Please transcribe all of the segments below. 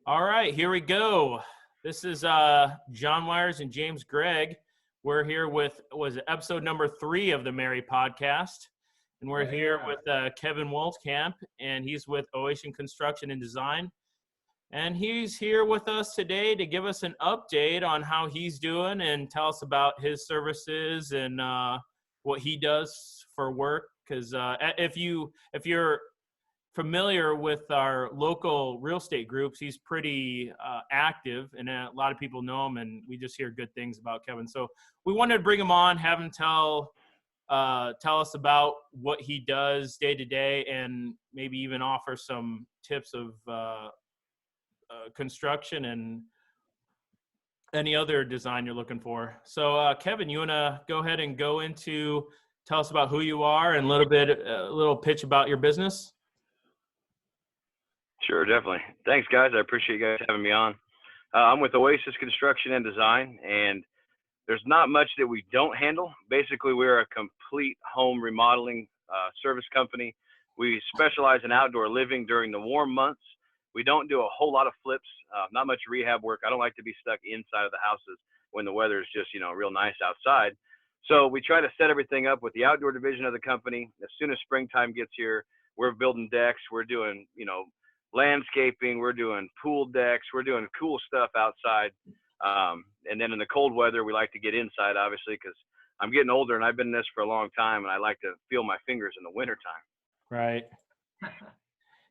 All right, here we go. This is John Wires and James Gregg. We're here with episode number 3 of the MAREI podcast, and we're here with Kevin Woltkamp, and he's with Oasis Construction and Design, and he's here with us today to give us an update on how he's doing and tell us about his services and what he does for work. Because if you're familiar with our local real estate groups, he's pretty active, and a lot of people know him, and we just hear good things about Kevin. So we wanted to bring him on, have him tell us about what he does day to day, and maybe even offer some tips of construction and any other design you're looking for. So Kevin, you want to go ahead and tell us about who you are and a little pitch about your business? Sure, definitely. Thanks, guys. I appreciate you guys having me on. I'm with Oasis Construction and Design, and there's not much that we don't handle. Basically, we're a complete home remodeling service company. We specialize in outdoor living during the warm months. We don't do a whole lot of flips, not much rehab work. I don't like to be stuck inside of the houses when the weather is just, real nice outside. So we try to set everything up with the outdoor division of the company. As soon as springtime gets here, we're building decks. We're doing, landscaping, we're doing pool decks, we're doing cool stuff outside. And then in the cold weather, we like to get inside, obviously, because I'm getting older and I've been in this for a long time, and I like to feel my fingers in the wintertime. Right.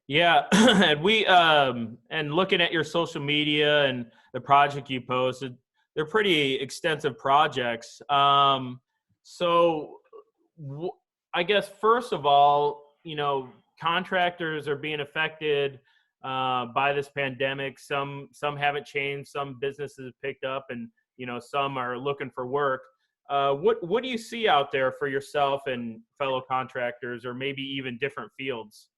Yeah. And and looking at your social media and the project you posted, they're pretty extensive projects. I guess, first of all, contractors are being affected by this pandemic. Some haven't changed. Some businesses have picked up, and some are looking for work. What do you see out there for yourself and fellow contractors, or maybe even different fields?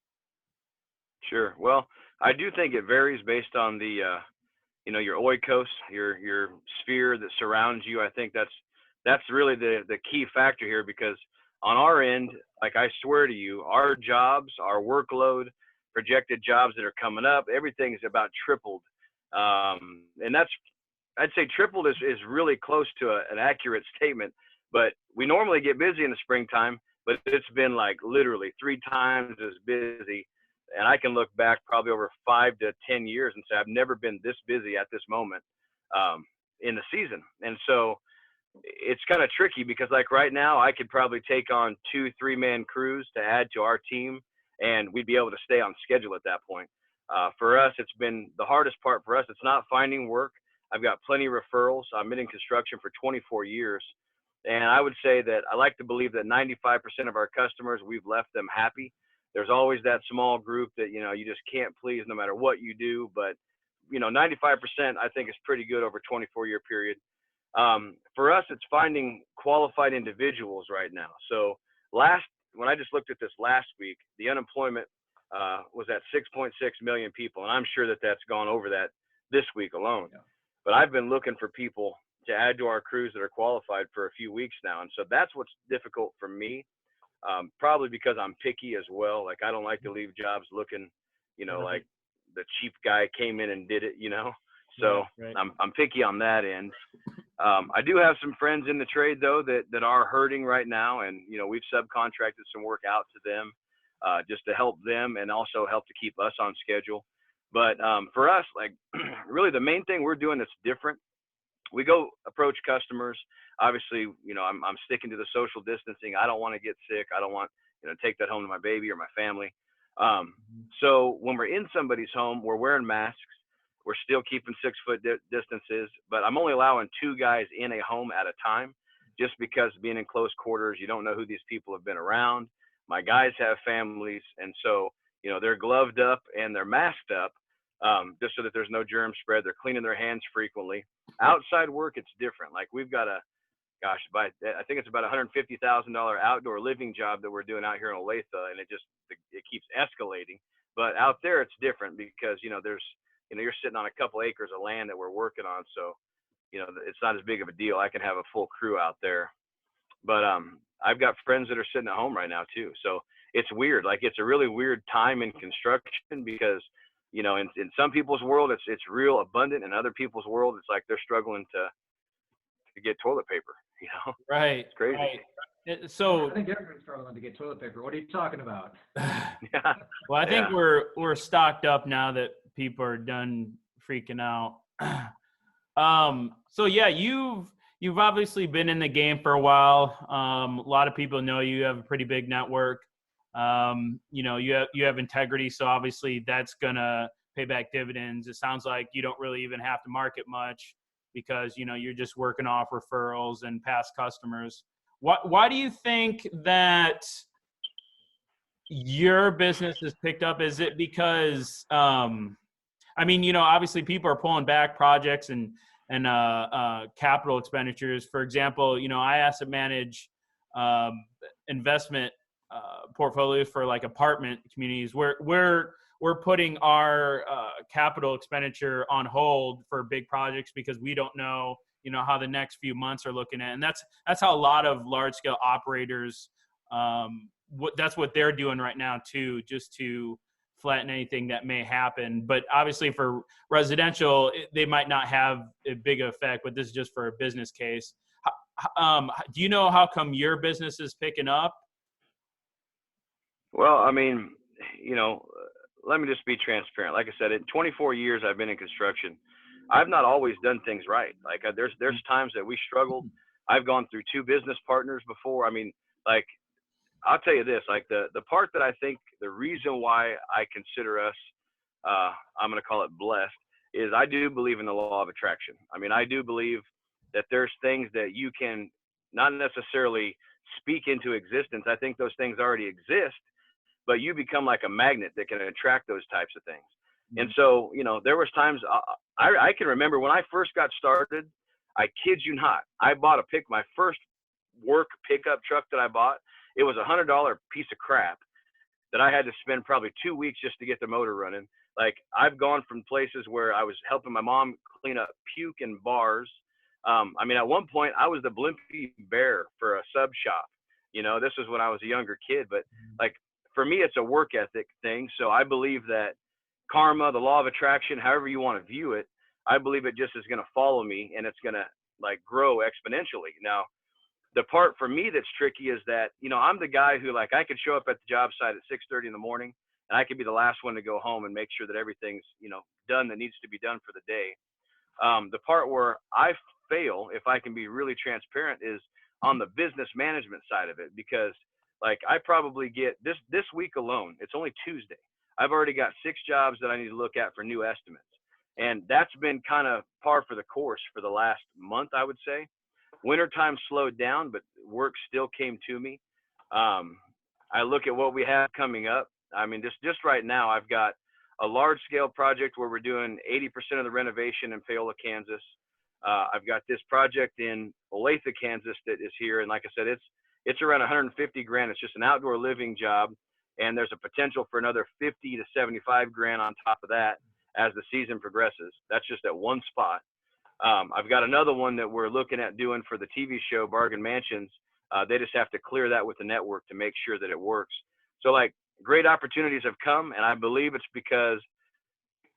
Sure. Well, I do think it varies based on the your oikos, your sphere that surrounds you. I think that's really the key factor here, because on our end, like, I swear to you, our jobs, our workload, projected jobs that are coming up, everything is about tripled. And I'd say tripled is really close to an accurate statement. But we normally get busy in the springtime, but it's been like literally 3 times as busy. And I can look back probably over 5 to 10 years and say I've never been this busy at this moment in the season. And so it's kind of tricky, because like right now I could probably take on 2-3 man crews to add to our team, and we'd be able to stay on schedule at that point. For us, it's been the hardest part for us. It's not finding work. I've got plenty of referrals. I've been in construction for 24 years. And I would say that I like to believe that 95% of our customers, we've left them happy. There's always that small group that, you just can't please no matter what you do. But, 95% I think is pretty good over a 24-year period. For us, it's finding qualified individuals right now. So when I just looked at this last week, the unemployment was at 6.6 million people. And I'm sure that that's gone over that this week alone. Yeah. But I've been looking for people to add to our crews that are qualified for a few weeks now. And so that's what's difficult for me, probably because I'm picky as well. Like, I don't like to leave jobs looking, like the cheap guy came in and did it, So right. I'm picky on that end. I do have some friends in the trade, though, that are hurting right now. And, we've subcontracted some work out to them just to help them and also help to keep us on schedule. But for us, like, really the main thing we're doing that's different, we go approach customers. Obviously, I'm sticking to the social distancing. I don't want to get sick. I don't want, take that home to my baby or my family. So when we're in somebody's home, we're wearing masks. We're still keeping 6-foot distances, but I'm only allowing 2 guys in a home at a time, just because being in close quarters, you don't know who these people have been around. My guys have families, and so, they're gloved up and they're masked up, just so that there's no germ spread. They're cleaning their hands frequently. Outside work, it's different. Like, we've got I think it's about $150,000 outdoor living job that we're doing out here in Olathe, and it keeps escalating. But out there, it's different because, you're sitting on a couple acres of land that we're working on. So, it's not as big of a deal. I can have a full crew out there. But I've got friends that are sitting at home right now too. So it's weird. Like, it's a really weird time in construction, because in some people's world, it's real abundant. In other people's world, it's like they're struggling to get toilet paper, Right. It's crazy. Right. So I think everyone's struggling to get toilet paper. What are you talking about? Yeah. well, I think we're stocked up now that people are done freaking out. So yeah, you've obviously been in the game for a while. A lot of people know you have a pretty big network. You have integrity, so obviously that's gonna pay back dividends. It sounds like you don't really even have to market much because you're just working off referrals and past customers. Why do you think that your business is picked up? Is it because obviously people are pulling back projects and capital expenditures. For example, I asset manage investment portfolios for like apartment communities where we're putting our capital expenditure on hold for big projects because we don't know how the next few months are looking at. And that's how a lot of large scale operators that's what they're doing right now too, just to flatten anything that may happen. But obviously for residential, they might not have a big effect, but this is just for a business case. Do you know how come your business is picking up? Well, I mean, let me just be transparent. Like I said, in 24 years I've been in construction, I've not always done things right. Like there's times that we struggled. I've gone through 2 business partners before. I mean, like, I'll tell you this, like the part that I think the reason why I consider us, I'm going to call it blessed, is I do believe in the law of attraction. I mean, I do believe that there's things that you can not necessarily speak into existence. I think those things already exist, but you become like a magnet that can attract those types of things. And so, there was times I can remember when I first got started, I kid you not, I bought my first work pickup truck that I bought. It was $100 piece of crap that I had to spend probably 2 weeks just to get the motor running. Like, I've gone from places where I was helping my mom clean up puke in bars. I mean, at one point I was the Blimpie bear for a sub shop. This was when I was a younger kid, but like, for me, it's a work ethic thing. So I believe that karma, the law of attraction, however you want to view it, I believe it just is going to follow me and it's going to like grow exponentially. Now, the part for me that's tricky is that, I'm the guy who, like, I could show up at the job site at 6:30 in the morning and I could be the last one to go home and make sure that everything's, done that needs to be done for the day. The part where I fail, if I can be really transparent, is on the business management side of it, because like I probably get this week alone, it's only Tuesday, I've already got 6 jobs that I need to look at for new estimates. And that's been kind of par for the course for the last month, I would say. Wintertime slowed down, but work still came to me. I look at what we have coming up. I mean, just right now, I've got a large scale project where we're doing 80% of the renovation in Paola, Kansas. I've got this project in Olathe, Kansas that is here. And like I said, it's around 150 grand. It's just an outdoor living job. And there's a potential for another 50 to 75 grand on top of that as the season progresses. That's just at one spot. I've got another one that we're looking at doing for the TV show Bargain Mansions. They just have to clear that with the network to make sure that it works. So like, great opportunities have come, and I believe it's because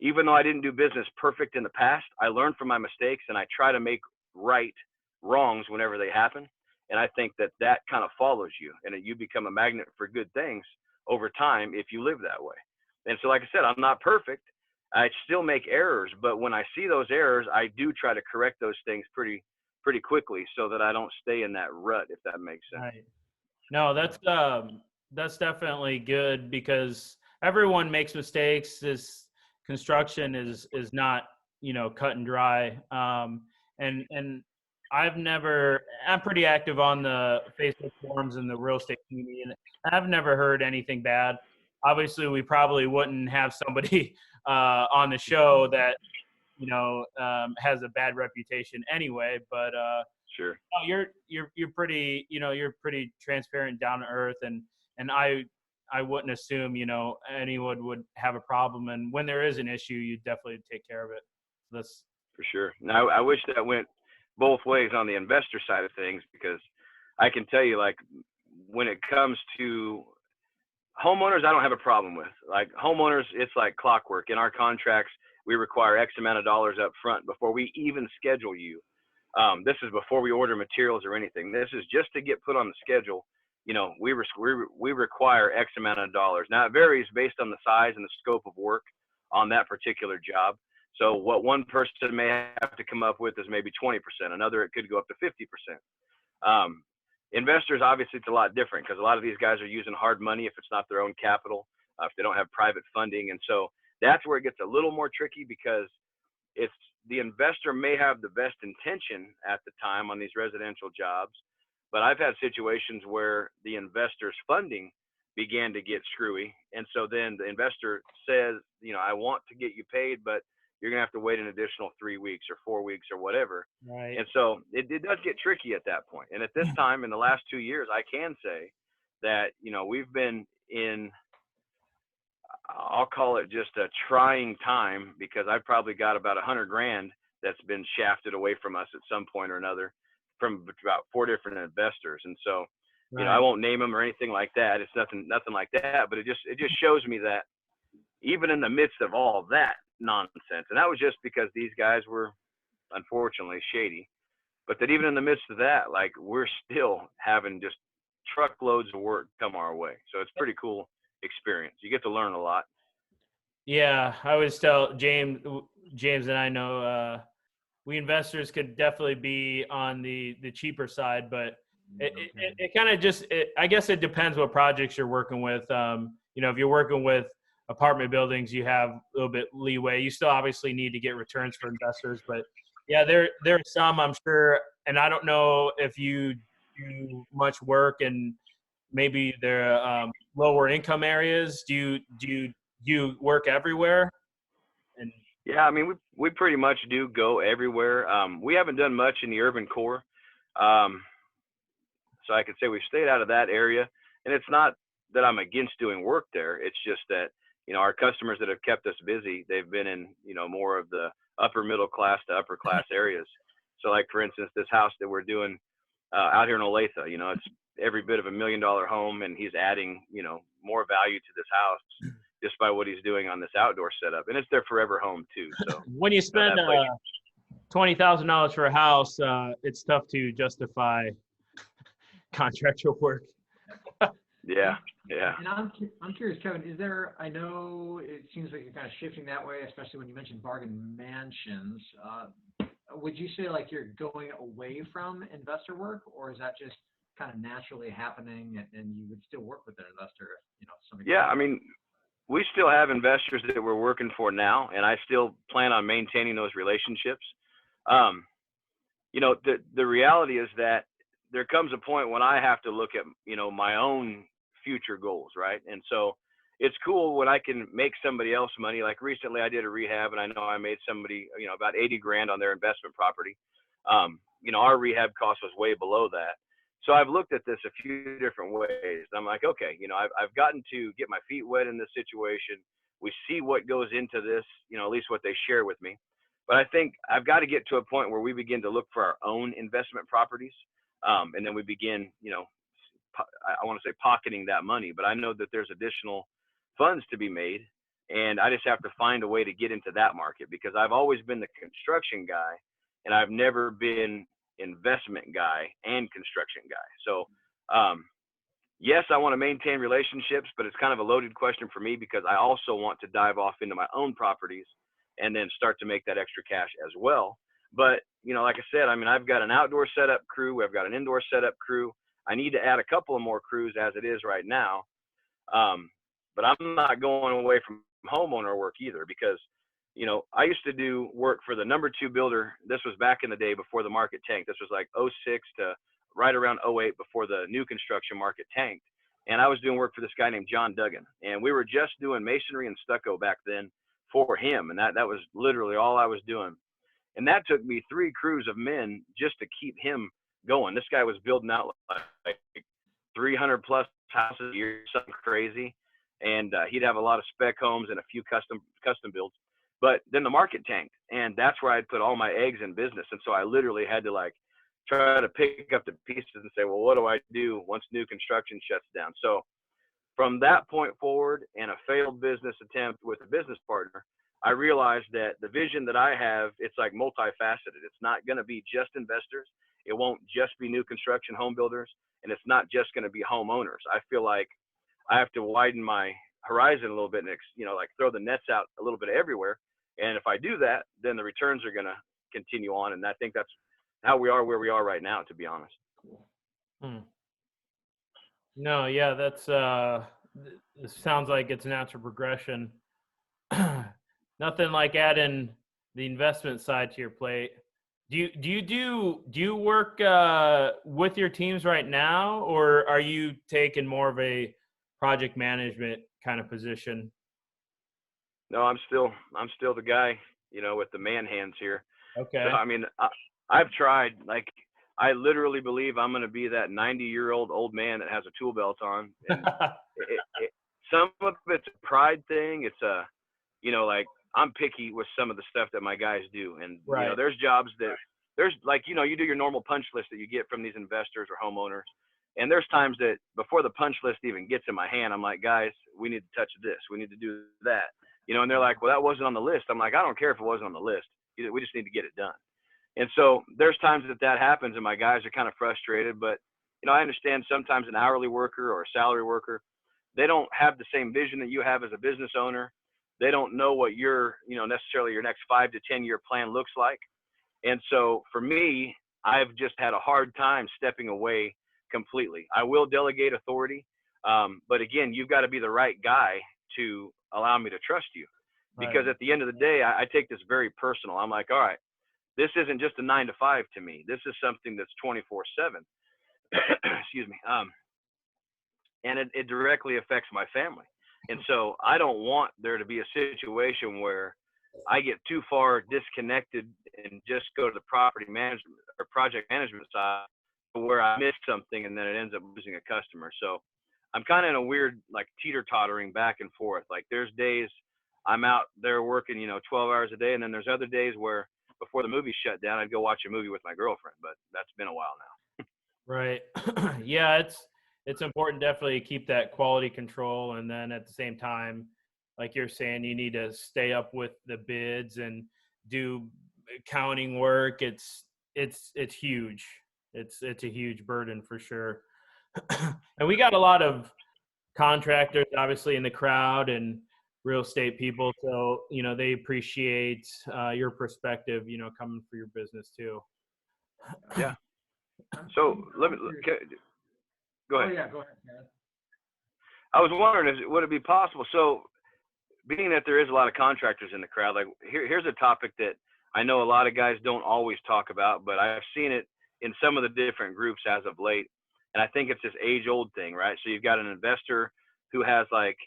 even though I didn't do business perfect in the past, I learned from my mistakes and I try to make right wrongs whenever they happen. And I think that kind of follows you, and you become a magnet for good things over time if you live that way. And so, like I said, I'm not perfect. I still make errors, but when I see those errors, I do try to correct those things pretty quickly so that I don't stay in that rut, if that makes sense. Right. No, that's definitely good because everyone makes mistakes. This construction is not, cut and dry. And I'm pretty active on the Facebook forums and the real estate community, and I've never heard anything bad. Obviously, we probably wouldn't have somebody on the show that, has a bad reputation anyway, but Sure. You're pretty, you're pretty transparent, down to earth, and I wouldn't assume, anyone would have a problem. And when there is an issue, you definitely take care of it. That's for sure. Now, I wish that went both ways on the investor side of things, because I can tell you, like, when it comes to homeowners, I don't have a problem with. Like homeowners, it's like clockwork. In our contracts, we require X amount of dollars up front before we even schedule you. This is before we order materials or anything. This is just to get put on the schedule. You know, we require X amount of dollars. Now it varies based on the size and the scope of work on that particular job. So what one person may have to come up with is maybe 20%. Another, it could go up to 50%. Investors, obviously, it's a lot different because a lot of these guys are using hard money if it's not their own capital, if they don't have private funding. And so that's where it gets a little more tricky because it's the investor may have the best intention at the time on these residential jobs, but I've had situations where the investor's funding began to get screwy. And so then the investor says, you know, I want to get you paid, but you're going to have to wait an additional 3 weeks or 4 weeks or whatever. Right. And so it does get tricky at that point. And at this time, in the last 2 years, I can say that, you know, we've been in, I'll call it just a trying time because I've probably got about $100,000 that's been shafted away from us at some point or another from about 4 different investors. And so, you know, I won't name them or anything like that. It's nothing like that, but it just shows me that even in the midst of all that nonsense, and that was just because these guys were unfortunately shady, but that even in the midst of that, like we're still having just truckloads of work come our way. So it's pretty cool experience. You get to learn a lot. Yeah, I always tell James and I know we investors could definitely be on the cheaper side, but it kind of just, I guess it depends what projects you're working with. You know, if you're working with apartment buildings, you have a little bit leeway. You still obviously need to get returns for investors, but yeah, there are some, I'm sure, and I don't know if you do much work in maybe they're lower income areas. Do you work everywhere? And yeah, I mean, we pretty much do go everywhere. We haven't done much in the urban core. So I could say we've stayed out of that area, and it's not that I'm against doing work there. It's just that, you know, our customers that have kept us busy, they've been in, you know, more of the upper middle class to upper class areas. So like, for instance, this house that we're doing out here in Olathe, you know, it's every bit of $1 million home, and he's adding, you know, more value to this house just by what he's doing on this outdoor setup. And it's their forever home too. So when you spend $20,000 for a house, it's tough to justify contractor work. Yeah. And I'm curious, Kevin, is there, I know it seems like you're kind of shifting that way, especially when you mentioned bargain mansions. Would you say like you're going away from investor work, or is that just kind of naturally happening and you would still work with an investor if, you know, something? Yeah, I mean, we still have investors that we're working for now, and I still plan on maintaining those relationships. You know, the reality is that there comes a point when I have to look at, you know, my own future goals, right? And so it's cool when I can make somebody else money. Like recently I did a rehab, and I know I made somebody, you know, about $80,000 on their investment property. You know, our rehab cost was way below that. So I've looked at this a few different ways. I'm like, okay, you know, I've gotten to get my feet wet in this situation. We see what goes into this, you know, at least what they share with me. But I think I've got to get to a point where we begin to look for our own investment properties. And then we begin, you know, I want to say pocketing that money, but I know that there's additional funds to be made, and I just have to find a way to get into that market because I've always been the construction guy, and I've never been investment guy and construction guy. So, yes, I want to maintain relationships, but it's kind of a loaded question for me because I also want to dive off into my own properties and then start to make that extra cash as well. But, you know, like I said, I mean, I've got an outdoor setup crew. I've got an indoor setup crew. I need to add a couple of more crews as it is right now. But I'm not going away from homeowner work either because, you know, I used to do work for the number 2 builder. This was back in the day before the market tanked. This was like 06 to right around 08 before the new construction market tanked. And I was doing work for this guy named John Duggan. And we were just doing masonry and stucco back then for him. And that was literally all I was doing. And that took me 3 crews of men just to keep him going. This guy was building out like 300 plus houses a year, something crazy. And he'd have a lot of spec homes and a few custom builds. But then the market tanked, and that's where I'd put all my eggs in business. And so I literally had to like try to pick up the pieces and say, well, what do I do once new construction shuts down? So from that point forward and a failed business attempt with a business partner, I realized that the vision that I have, it's like multifaceted. It's not going to be just investors. It won't just be new construction home builders, and it's not just going to be homeowners. I feel like I have to widen my horizon a little bit and, like throw the nets out a little bit everywhere. And if I do that, then the returns are going to continue on. And I think that's how we are where we are right now, to be honest. Hmm. No, yeah, that's it sounds like it's natural progression. Nothing like adding the investment side to your plate. Do you work with your teams right now, or are you taking more of a project management kind of position? No, I'm still the guy, with the man hands here. Okay. So, I mean, I've tried. Like, I literally believe I'm going to be that 90-year-old old man that has a tool belt on. And some of it's a pride thing. It's like I'm picky with some of the stuff that my guys do. And, right. There's jobs that there's like, you do your normal punch list that you get from these investors or homeowners. And there's times that before the punch list even gets in my hand, I'm like, guys, we need to touch this. We need to do that. And they're like, well, that wasn't on the list. I'm like, I don't care if it wasn't on the list. We just need to get it done. And so there's times that happens and my guys are kind of frustrated, but, I understand sometimes an hourly worker or a salary worker, they don't have the same vision that you have as a business owner. They don't know what your, necessarily your next 5 to 10 year plan looks like. And so for me, I've just had a hard time stepping away completely. I will delegate authority. But again, you've got to be the right guy to allow me to trust you, because Right. at the end of the day, I take this very personal. I'm like, all right, this isn't just a 9 to 5 to me. This is something that's 24/7. Excuse me. And it directly affects my family. And so I don't want there to be a situation where I get too far disconnected and just go to the property management or project management side where I miss something and then it ends up losing a customer. So I'm kind of in a weird, like, teeter-tottering back and forth. Like, there's days I'm out there working, 12 hours a day. And then there's other days where before the movie shut down, I'd go watch a movie with my girlfriend, but that's been a while now. Right. Yeah, it's important definitely to keep that quality control, and then at the same time, like you're saying, you need to stay up with the bids and do accounting work. It's huge. It's a huge burden for sure. And we got a lot of contractors obviously in the crowd and real estate people, so they appreciate your perspective, coming for your business too. Yeah. So let me go ahead. Oh yeah, go ahead, Kevin. I was wondering, would it be possible? So, being that there is a lot of contractors in the crowd, like here's a topic that I know a lot of guys don't always talk about, but I've seen it in some of the different groups as of late, and I think it's this age-old thing, right? So you've got an investor who has like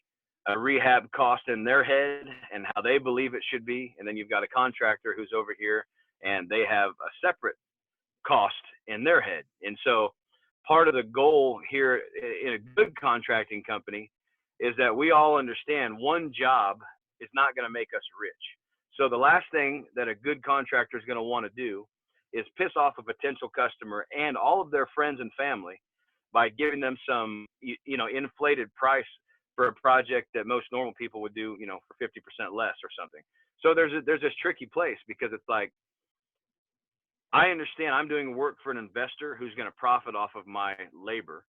a rehab cost in their head and how they believe it should be, and then you've got a contractor who's over here and they have a separate cost in their head. And so part of the goal here in a good contracting company is that we all understand one job is not going to make us rich. So the last thing that a good contractor is going to want to do is piss off a potential customer and all of their friends and family by giving them some, inflated price for a project that most normal people would do, for 50% less or something. So there's this tricky place, because it's like, I understand I'm doing work for an investor who's going to profit off of my labor.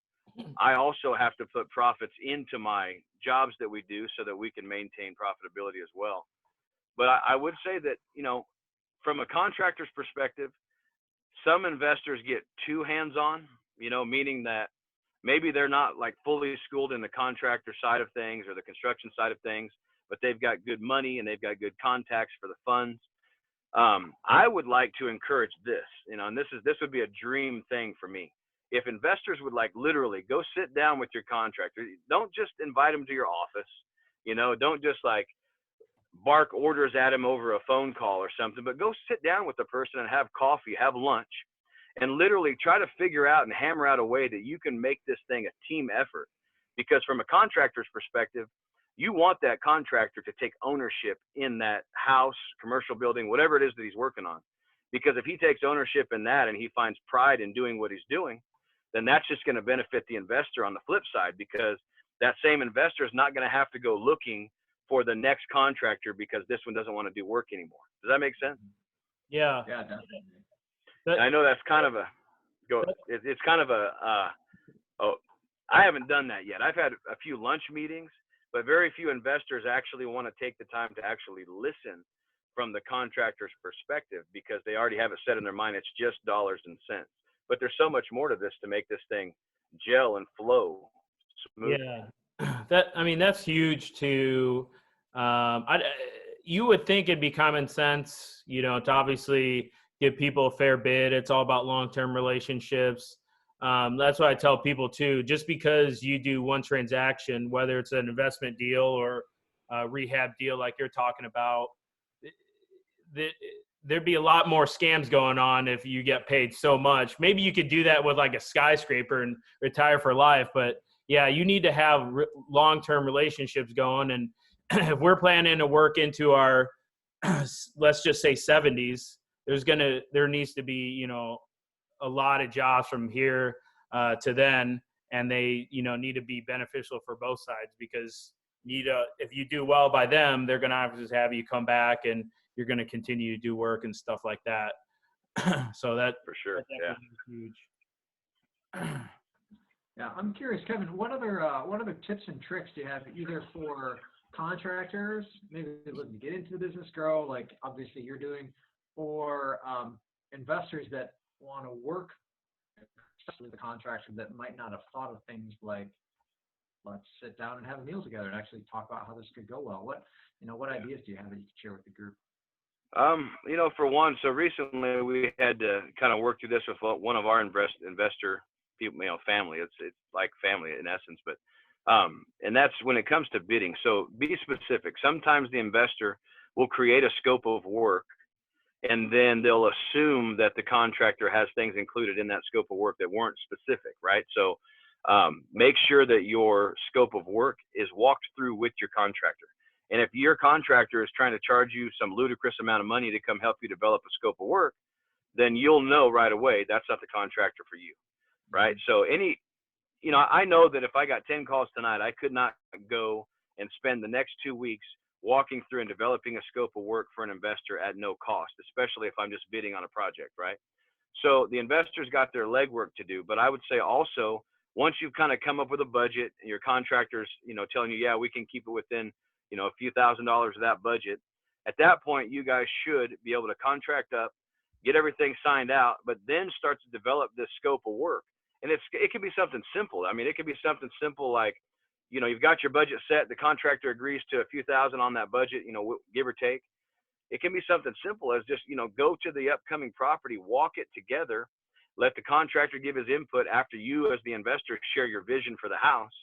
I also have to put profits into my jobs that we do so that we can maintain profitability as well. But I would say that, from a contractor's perspective, some investors get too hands-on, meaning that maybe they're not like fully schooled in the contractor side of things or the construction side of things, but they've got good money and they've got good contacts for the funds. I would like to encourage this, and this would be a dream thing for me. If investors would like literally go sit down with your contractor, don't just invite them to your office, don't just like bark orders at him over a phone call or something, but go sit down with the person and have coffee, have lunch, and literally try to figure out and hammer out a way that you can make this thing a team effort. Because from a contractor's perspective, you want that contractor to take ownership in that house, commercial building, whatever it is that he's working on. Because if he takes ownership in that and he finds pride in doing what he's doing, then that's just going to benefit the investor on the flip side, because that same investor is not going to have to go looking for the next contractor because this one doesn't want to do work anymore. Does that make sense? Yeah. Yeah, definitely. And I know that's kind of it's kind of I haven't done that yet. I've had a few lunch meetings, but very few investors actually want to take the time to actually listen from the contractor's perspective because they already have it set in their mind. It's just dollars and cents. But there's so much more to this to make this thing gel and flow smooth. Yeah. That's huge to, you would think it'd be common sense, to obviously give people a fair bid. It's all about long-term relationships. That's why I tell people too, just because you do one transaction, whether it's an investment deal or a rehab deal like you're talking about, there'd be a lot more scams going on if you get paid so much. Maybe you could do that with like a skyscraper and retire for life, but yeah, you need to have long-term relationships going. And if we're planning to work into our, let's just say 70s, there needs to be, a lot of jobs from here to then, and they, need to be beneficial for both sides because if you do well by them, they're going to obviously have you come back and you're going to continue to do work and stuff like that. So that for sure, that definitely is huge. Yeah, I'm curious, Kevin, what other tips and tricks do you have either for contractors, maybe looking to get into the business, grow, like obviously you're doing, or investors that want to work, especially the contractor that might not have thought of things like, let's sit down and have a meal together and actually talk about how this could go well. What ideas do you have that you can share with the group? For one, so recently we had to kind of work through this with one of our investor people, family. It's like family in essence, but and that's when it comes to bidding. So be specific. Sometimes the investor will create a scope of work, and then they'll assume that the contractor has things included in that scope of work that weren't specific, right? So make sure that your scope of work is walked through with your contractor. And if your contractor is trying to charge you some ludicrous amount of money to come help you develop a scope of work, then you'll know right away that's not the contractor for you, right? So I know that if I got 10 calls tonight, I could not go and spend the next 2 weeks walking through and developing a scope of work for an investor at no cost, especially if I'm just bidding on a project, right? So the investors got their legwork to do, but I would say also, once you've kind of come up with a budget and your contractor's, telling you, yeah, we can keep it within, a few $1,000s of that budget, at that point, you guys should be able to contract up, get everything signed out, but then start to develop this scope of work. And it can be something simple. I mean, it could be something simple like, you've got your budget set, the contractor agrees to a few thousand on that budget, give or take. It can be something simple as just, go to the upcoming property, walk it together, let the contractor give his input after you as the investor share your vision for the house.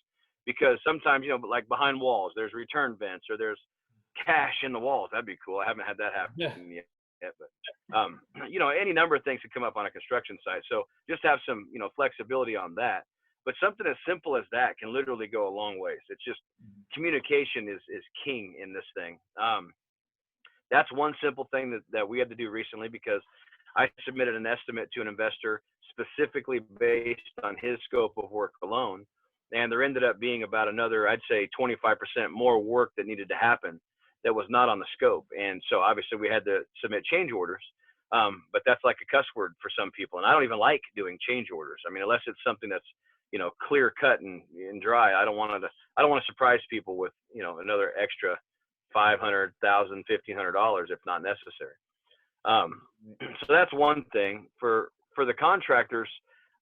Because sometimes, like behind walls, there's return vents or there's cash in the walls. That'd be cool. I haven't had that happen yet, but any number of things could come up on a construction site. So just have some, flexibility on that. But something as simple as that can literally go a long ways. It's just communication is king in this thing. That's one simple thing that we had to do recently because I submitted an estimate to an investor specifically based on his scope of work alone. And there ended up being about another, I'd say 25% more work that needed to happen that was not on the scope. And so obviously we had to submit change orders. But that's like a cuss word for some people. And I don't even like doing change orders. I mean, unless it's something that's, clear cut and dry, I don't want to surprise people with, another extra $500, $1,000, $1,500 if not necessary. So that's one thing for the contractors.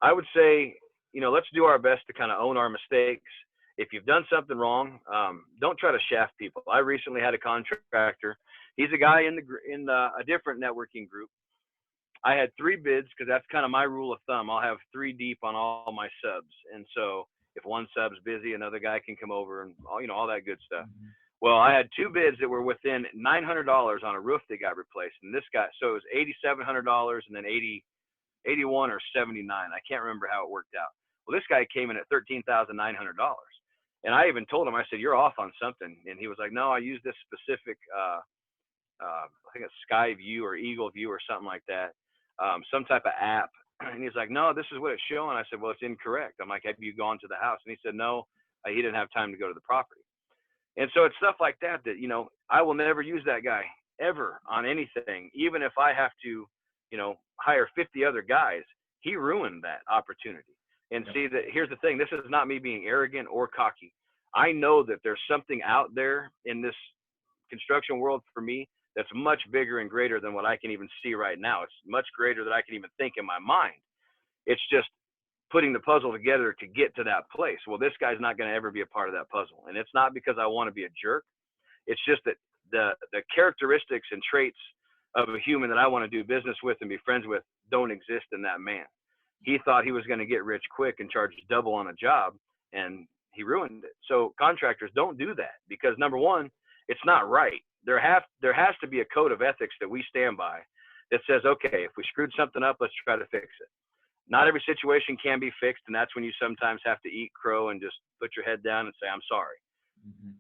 I would say, let's do our best to kind of own our mistakes. If you've done something wrong, don't try to shaft people. I recently had a contractor. He's a guy in a different networking group. I had 3 bids because that's kind of my rule of thumb. I'll have 3 deep on all my subs. And so if one sub's busy, another guy can come over and all that good stuff. Mm-hmm. Well, I had 2 bids that were within $900 on a roof that got replaced. And this guy, so it was $8,700 and then $81 or $79. I can't remember how it worked out. Well, this guy came in at $13,900. And I even told him, I said, you're off on something. And he was like, no, I use this specific, I think it's Sky View or Eagle View or something like that. Some type of app. And he's like, no, this is what it's showing. I said, well, it's incorrect. I'm like, have you gone to the house? And he said, no, he didn't have time to go to the property. And so it's stuff like that, you know, I will never use that guy ever on anything, even if I have to, you know, hire 50 other guys. He ruined that opportunity. And see, that here's the thing, this is not me being arrogant or cocky. I know that there's something out there in this construction world for me that's much bigger and greater than what I can even see right now. It's much greater than I can even think in my mind. It's just putting the puzzle together to get to that place. Well, this guy's not going to ever be a part of that puzzle. And it's not because I want to be a jerk. It's just that the characteristics and traits of a human that I want to do business with and be friends with don't exist in that man. He thought he was going to get rich quick and charge double on a job, and he ruined it. So contractors, don't do that, because number one, it's not right. There has to be a code of ethics that we stand by that says, okay, if we screwed something up, let's try to fix it. Not every situation can be fixed, and that's when you sometimes have to eat crow and just put your head down and say, I'm sorry,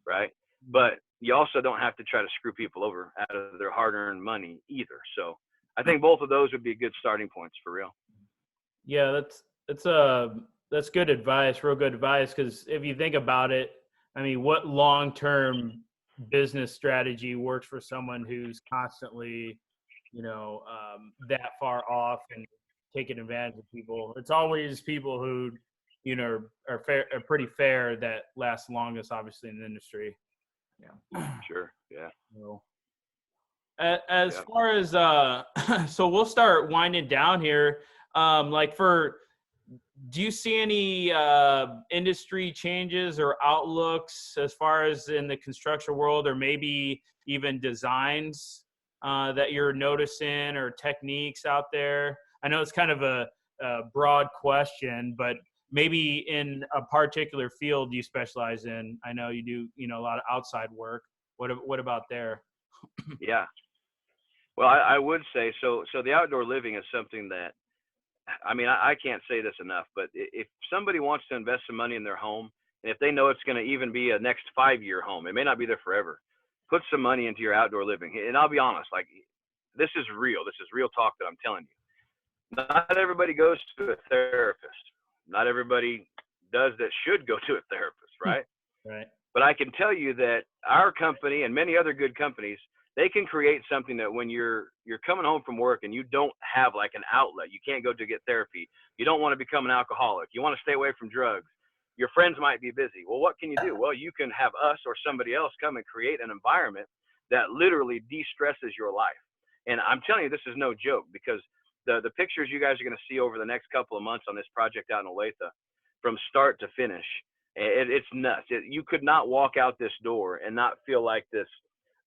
right? But you also don't have to try to screw people over out of their hard-earned money either. So I think both of those would be good starting points for real. Yeah, that's good advice, real good advice, because if you think about it, I mean, what long-term business strategy works for someone who's constantly, you know, that far off and taking advantage of people? It's always people who, you know, are pretty fair that last longest, obviously, in the industry. Yeah, sure, yeah. So, as far as so we'll start winding down here. Do you see any industry changes or outlooks as far as in the construction world, or maybe even designs that you're noticing, or techniques out there? I know it's kind of a broad question, but maybe in a particular field you specialize in. I know you do, you know, a lot of outside work. What about there? Yeah. Well, I would say so the outdoor living is something that, I mean, I can't say this enough, but if somebody wants to invest some money in their home, and if they know it's going to even be a next 5-year home, it may not be there forever, put some money into your outdoor living. And I'll be honest, like, this is real. This is real talk that I'm telling you. Not everybody goes to a therapist. Not everybody does that should go to a therapist, right? Right. But I can tell you that our company and many other good companies, they can create something that when you're coming home from work and you don't have like an outlet, you can't go to get therapy, you don't want to become an alcoholic, you want to stay away from drugs, your friends might be busy. Well, what can you do? Well, you can have us or somebody else come and create an environment that literally de-stresses your life. And I'm telling you, this is no joke, because the pictures you guys are going to see over the next couple of months on this project out in Oasis, from start to finish, it's nuts. You could not walk out this door and not feel like this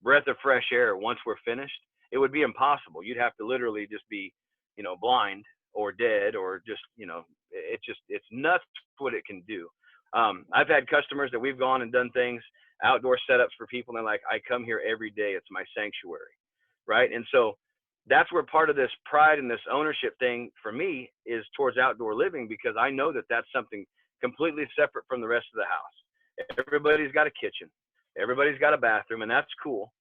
breath of fresh air once we're finished. It would be impossible. You'd have to literally just be, you know, blind or dead, or just, you know, it's nuts what it can do. I've had customers that we've gone and done things, outdoor setups for people, and they're like, I come here every day. It's my sanctuary, right? And so that's where part of this pride and this ownership thing for me is towards outdoor living, because I know that that's something completely separate from the rest of the house. Everybody's got a kitchen. Everybody's got a bathroom, and that's cool.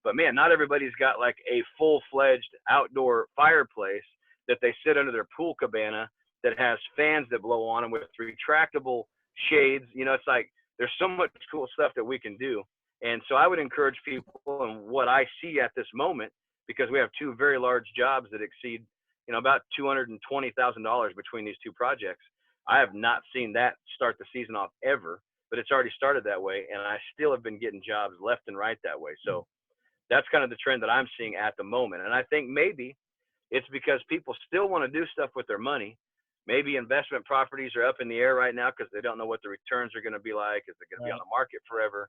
But man, not everybody's got like a full-fledged outdoor fireplace that they sit under their pool cabana that has fans that blow on them with retractable shades. You know, it's like there's so much cool stuff that we can do. And so I would encourage people, and what I see at this moment, because we have two very large jobs that exceed, you know, about $220,000 between these two projects. I have not seen that start the season off ever, but it's already started that way, and I still have been getting jobs left and right that way. So that's kind of the trend that I'm seeing at the moment. And I think maybe it's because people still want to do stuff with their money. Maybe investment properties are up in the air right now because they don't know what the returns are going to be like. Is it going to be on the market forever?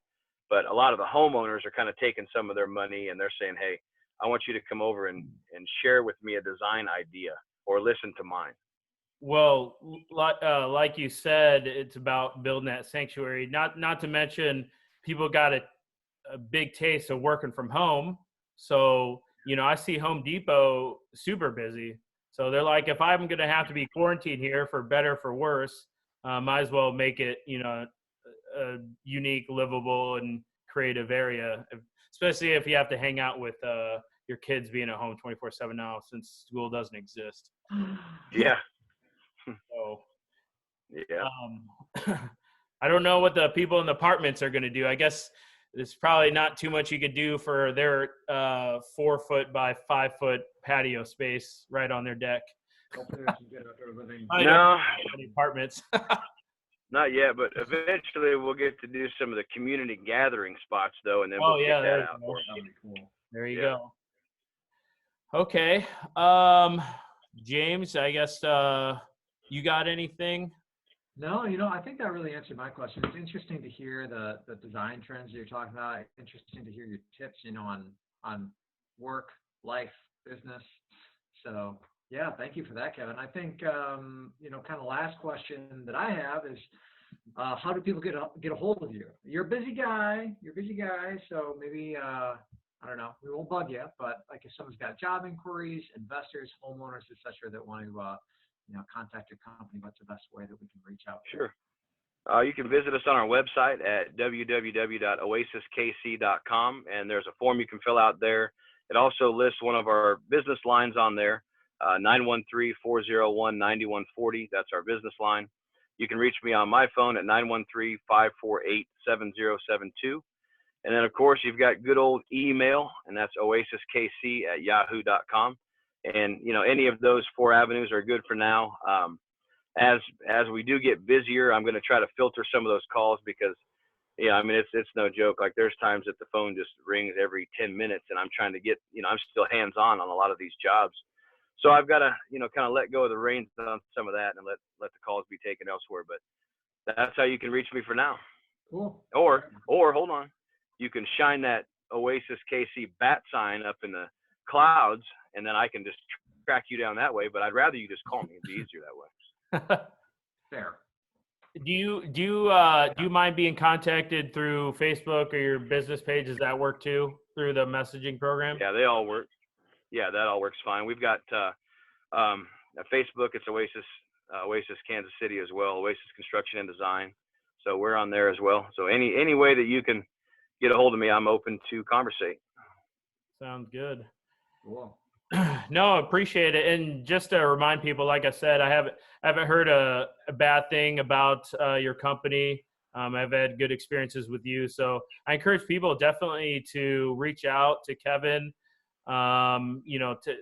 But a lot of the homeowners are kind of taking some of their money, and they're saying, hey, I want you to come over and share with me a design idea or listen to mine. Well, like you said, it's about building that sanctuary. Not to mention, people got a big taste of working from home. So, you know, I see Home Depot super busy. So they're like, if I'm going to have to be quarantined here for better, for worse, might as well make it, you know, a unique, livable, and creative area, especially if you have to hang out with your kids being at home 24/7 now, since school doesn't exist. Yeah. So, yeah. I don't know what the people in the apartments are going to do. I guess there's probably not too much you could do for their 4 foot by 5 foot patio space right on their deck. Hopefully there's some good outdoor living. I No. don't know any apartments. Not yet, but eventually we'll get to do some of the community gathering spots, though, and then Oh, we'll yeah, get there that you out go. for 'em. That'd be cool. There you Yeah. go. Okay. James, I guess you got anything? No, I think that really answered my question. It's interesting to hear the design trends that you're talking about. Interesting to hear your tips, on work, life, business. So yeah, thank you for that, Kevin. I think kind of last question that I have is, how do people get a hold of you? You're a busy guy. So maybe I don't know. We won't bug you, but like if someone's got job inquiries, investors, homeowners, etc., that want to contact your company, what's the best way that we can reach out? Sure. You can visit us on our website at www.oasiskc.com, and there's a form you can fill out there. It also lists one of our business lines on there, 913-401-9140. That's our business line. You can reach me on my phone at 913-548-7072. And then, of course, you've got good old email, and that's oasiskc@yahoo.com. And, any of those 4 avenues are good for now. As we do get busier, I'm going to try to filter some of those calls because, it's no joke. Like there's times that the phone just rings every 10 minutes and I'm trying to get, I'm still hands-on on a lot of these jobs. So I've got to, kind of let go of the reins on some of that and let the calls be taken elsewhere. But that's how you can reach me for now. Cool. Or hold on, you can shine that Oasis KC bat sign up in the clouds, and then I can just track you down that way. But I'd rather you just call me. It'd be easier that way. Fair. Do you mind being contacted through Facebook or your business page? Does that work too through the messaging program? Yeah, they all work. Yeah, that all works fine. We've got Facebook. It's Oasis Kansas City as well. Oasis Construction and Design. So we're on there as well. So any way that you can get a hold of me, I'm open to conversate. Sounds good. Cool. No, appreciate it. And just to remind people, like I said, I haven't heard a bad thing about your company. I've had good experiences with you. So I encourage people definitely to reach out to Kevin, to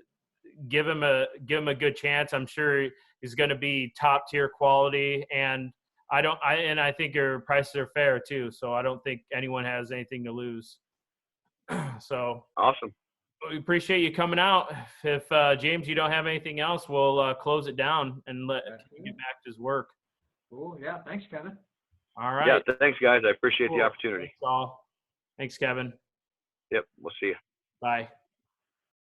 give him a good chance. I'm sure he's going to be top tier quality. And I think your prices are fair too. So I don't think anyone has anything to lose. So awesome. We appreciate you coming out. If James, you don't have anything else, we'll close it down and let him get back to his work. Cool. Yeah. Thanks, Kevin. All right. Yeah. Thanks, guys. I appreciate Cool. the opportunity. Thanks, all. Thanks, Kevin. Yep. We'll see you. Bye.